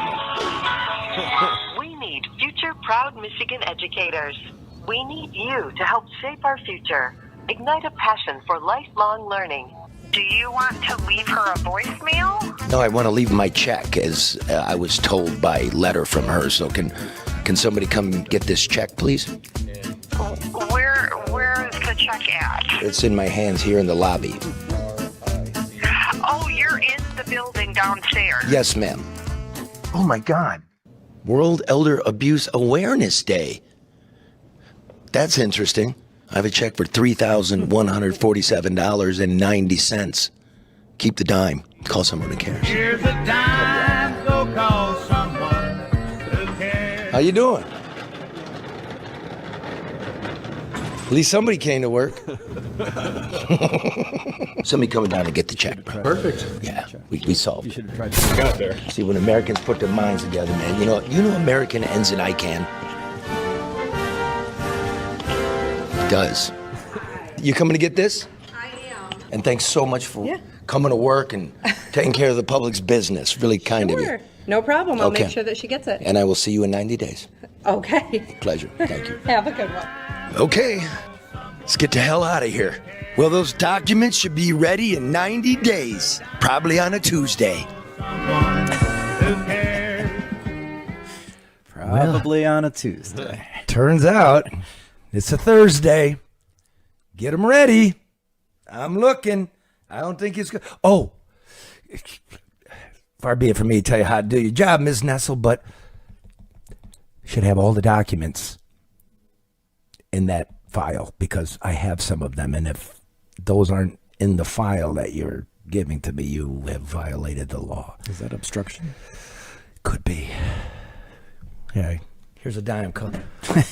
We need future proud Michigan educators. We need you to help shape our future. Ignite a passion for lifelong learning. Do you want to leave her a voicemail? No, I want to leave my check, as I was told by letter from her. So can somebody come get this check, please? Where is the check at? It's in my hands here in the lobby. Oh, you're in the building downstairs. Yes, ma'am. Oh, my God. World Elder Abuse Awareness Day. That's interesting. I have a check for $3,147.90. Keep the dime. Call someone who cares. Here's a dime, go call someone who cares. How you doing? At least somebody came to work. Somebody coming down to get the check. Perfect. Yeah, we solved You it. should have tried to. Got there. See, when Americans put their minds together, man, you know American ends in ICANN. It does. You coming to get this? I am. And thanks so much for coming to work and taking care of the public's business. Really kind of you. No problem. I'll Okay. make sure that she gets it. And I will see you in 90 days. Okay. Pleasure. Thank you. Have a good one. Okay, let's get the hell out of here. Well, those documents should be ready in 90 days, probably on a Tuesday. Probably on a Tuesday. Turns out it's a Thursday. Get them ready. I'm looking. I don't think it's good. Oh, far be it from me to tell you how to do your job, Ms. Nessel, but should have all the documents in that file because I have some of them. And if those aren't in the file that you're giving to me, you have violated the law. Is that obstruction? Could be. Yeah. Here's a dime cup. But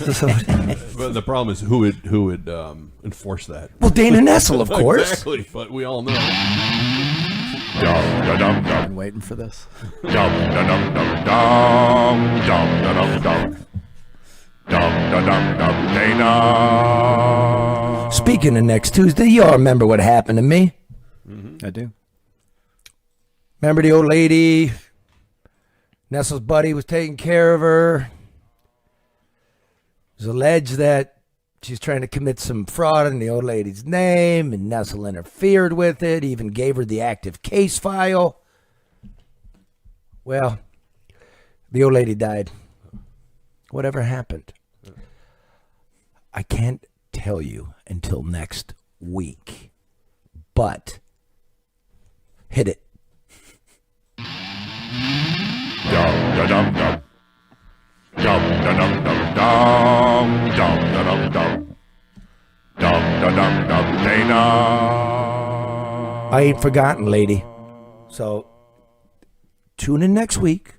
the problem is who would enforce that? Well, Dana Nessel, of course. Exactly, but we all know. I've been waiting for this. Speaking of next Tuesday, y'all remember what happened to me? I do. Remember the old lady? Nessel's buddy was taking care of her. It was alleged that she's trying to commit some fraud in the old lady's name, and Nessel interfered with it, even gave her the active case file. Well, the old lady died. Whatever happened? I can't tell you until next week. But hit it. I ain't forgotten, lady. So tune in next week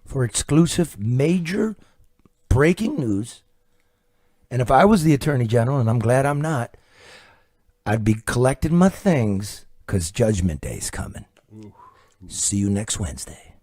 for exclusive major breaking news. And if I was the Attorney General, and I'm glad I'm not, I'd be collecting my things because Judgment Day's coming. See you next Wednesday.